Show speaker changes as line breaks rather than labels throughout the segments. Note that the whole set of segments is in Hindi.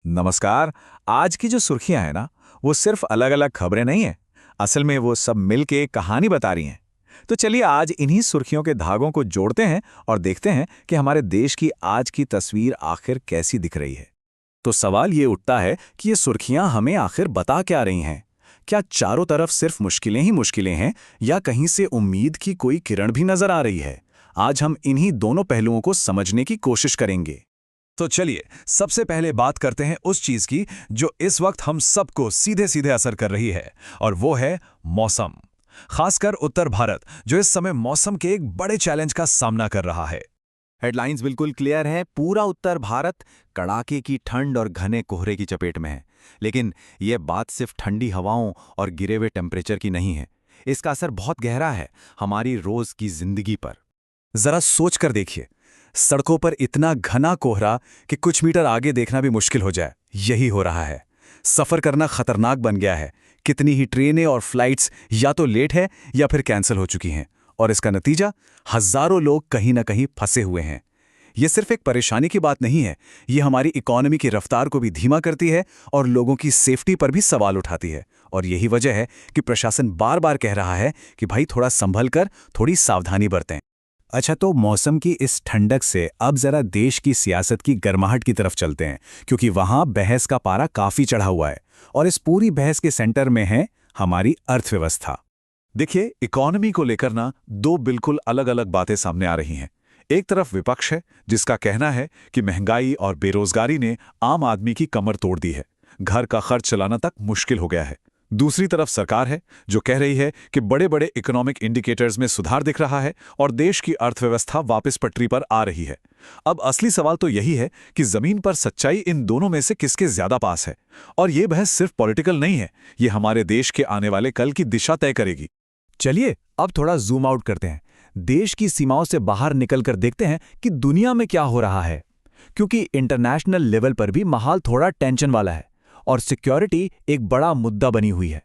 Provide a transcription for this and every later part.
नमस्कार। आज की जो सुर्खियां हैं ना, वो सिर्फ अलग अलग खबरें नहीं हैं। असल में वो सब मिलके कहानी बता रही हैं। तो चलिए आज इन्हीं सुर्खियों के धागों को जोड़ते हैं और देखते हैं कि हमारे देश की आज की तस्वीर आखिर कैसी दिख रही है।
तो सवाल ये उठता है कि ये सुर्खियां हमें आखिर बता क्या रही हैं? क्या चारों तरफ सिर्फ मुश्किलें ही मुश्किलें हैं या कहीं से उम्मीद की कोई किरण भी नजर आ रही है? आज हम इन्हीं दोनों पहलुओं को समझने की कोशिश करेंगे।
तो चलिए सबसे पहले बात करते हैं उस चीज की जो इस वक्त हम सबको सीधे सीधे असर कर रही है, और वो है मौसम। खासकर उत्तर भारत जो इस समय मौसम के एक बड़े चैलेंज का सामना कर रहा है।
हेडलाइंस बिल्कुल क्लियर है। पूरा उत्तर भारत कड़ाके की ठंड और घने कोहरे की चपेट में है। लेकिन यह बात सिर्फ ठंडी हवाओं और गिरे हुए टेम्परेचर की नहीं है। इसका असर बहुत गहरा है हमारी रोज की जिंदगी पर।
जरा सोच कर देखिए, सड़कों पर इतना घना कोहरा कि कुछ मीटर आगे देखना भी मुश्किल हो जाए। यही हो रहा है। सफर करना खतरनाक बन गया है। कितनी ही ट्रेनें और फ्लाइट्स या तो लेट है या फिर कैंसिल हो चुकी हैं, और इसका नतीजा हजारों लोग कहीं ना कहीं फंसे हुए हैं। यह सिर्फ एक परेशानी की बात नहीं है, ये हमारी इकोनॉमी की रफ्तार को भी धीमा करती है और लोगों की सेफ्टी पर भी सवाल उठाती है। और यही वजह है कि प्रशासन बार बार कह रहा है कि भाई थोड़ा संभल कर, थोड़ी सावधानी बरतें। अच्छा, तो मौसम की इस ठंडक से अब जरा देश की सियासत की गर्माहट की तरफ चलते हैं, क्योंकि वहां बहस का पारा काफी चढ़ा हुआ है और इस पूरी बहस के सेंटर में है हमारी अर्थव्यवस्था।
देखिए, इकोनॉमी को लेकर ना दो बिल्कुल अलग अलग बातें सामने आ रही हैं। एक तरफ विपक्ष है जिसका कहना है कि महंगाई और बेरोजगारी ने आम आदमी की कमर तोड़ दी है, घर का खर्च चलाना तक मुश्किल हो गया है। दूसरी तरफ सरकार है जो कह रही है कि बड़े बड़े इकोनॉमिक इंडिकेटर्स में सुधार दिख रहा है और देश की अर्थव्यवस्था वापस पटरी पर आ रही है। अब असली सवाल तो यही है कि जमीन पर सच्चाई इन दोनों में से किसके ज्यादा पास है। और ये बहस सिर्फ पॉलिटिकल नहीं है, ये हमारे देश के आने वाले कल की दिशा तय करेगी।
चलिए अब थोड़ा जूम आउट करते हैं, देश की सीमाओं से बाहर निकलकर देखते हैं कि दुनिया में क्या हो रहा है, क्योंकि इंटरनेशनल लेवल पर भी माहौल थोड़ा टेंशन वाला है और सिक्योरिटी एक बड़ा मुद्दा बनी हुई है।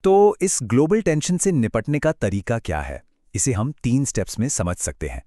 तो इस ग्लोबल टेंशन से निपटने का तरीका क्या है? इसे हम 3 स्टेप्स में समझ सकते हैं।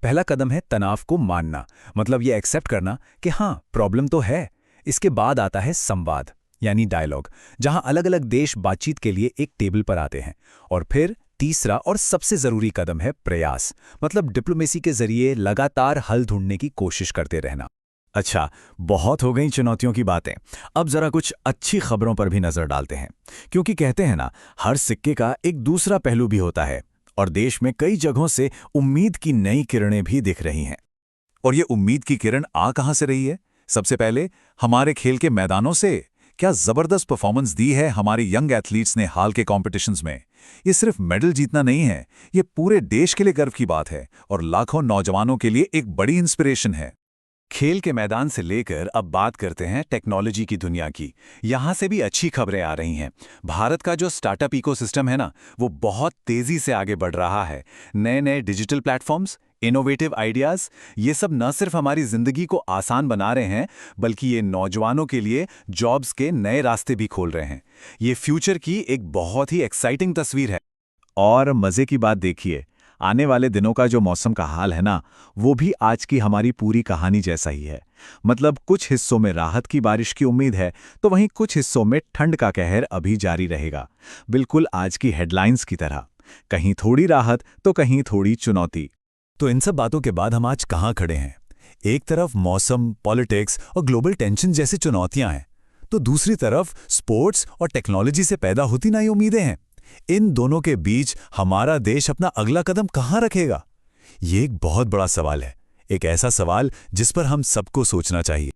पहला कदम है तनाव को मानना, मतलब ये एक्सेप्ट करना कि हाँ प्रॉब्लम तो है। इसके बाद आता है संवाद यानी डायलॉग, जहां अलग अलग देश बातचीत के लिए एक टेबल पर आते हैं। और फिर तीसरा और सबसे जरूरी कदम है प्रयास, मतलब डिप्लोमेसी के जरिए लगातार हल ढूंढने की कोशिश करते रहना। अच्छा, बहुत हो गई चुनौतियों की बातें। अब जरा कुछ अच्छी खबरों पर भी नजर डालते हैं, क्योंकि कहते हैं ना, हर सिक्के का एक दूसरा पहलू भी होता है और देश में कई जगहों से उम्मीद की नई किरणें भी दिख रही हैं।
और ये उम्मीद की किरण आ कहां से रही है? सबसे पहले हमारे खेल के मैदानों से। क्या जबरदस्त परफॉर्मेंस दी है हमारे यंग एथलीट्स ने हाल के कॉम्पिटिशन्स में। ये सिर्फ मेडल जीतना नहीं है, ये पूरे देश के लिए गर्व की बात है और लाखों नौजवानों के लिए एक बड़ी इंस्पिरेशन है।
खेल के मैदान से लेकर अब बात करते हैं टेक्नोलॉजी की दुनिया की। यहाँ से भी अच्छी खबरें आ रही हैं। भारत का जो स्टार्टअप इकोसिस्टम है ना, वो बहुत तेजी से आगे बढ़ रहा है। नए नए डिजिटल प्लेटफॉर्म्स, इनोवेटिव आइडियाज, ये सब न सिर्फ हमारी जिंदगी को आसान बना रहे हैं, बल्कि ये नौजवानों के लिए जॉब्स के नए रास्ते भी खोल रहे हैं। ये फ्यूचर की एक बहुत ही एक्साइटिंग तस्वीर है। और मजे की बात देखिए, आने वाले दिनों का जो मौसम का हाल है ना, वो भी आज की हमारी पूरी कहानी जैसा ही है। मतलब कुछ हिस्सों में राहत की बारिश की उम्मीद है, तो वहीं कुछ हिस्सों में ठंड का कहर अभी जारी रहेगा, बिल्कुल आज की हेडलाइंस की तरह। कहीं थोड़ी राहत तो कहीं थोड़ी चुनौती। तो इन सब बातों के बाद हम आज कहाँ खड़े हैं? एक तरफ मौसम, पॉलिटिक्स और ग्लोबल टेंशन जैसी चुनौतियां हैं, तो दूसरी तरफ स्पोर्ट्स और टेक्नोलॉजी से पैदा होती नई उम्मीदें हैं। इन दोनों के बीच हमारा देश अपना अगला कदम कहां रखेगा? ये एक बहुत बड़ा सवाल है, एक ऐसा सवाल जिस पर हम सबको सोचना चाहिए।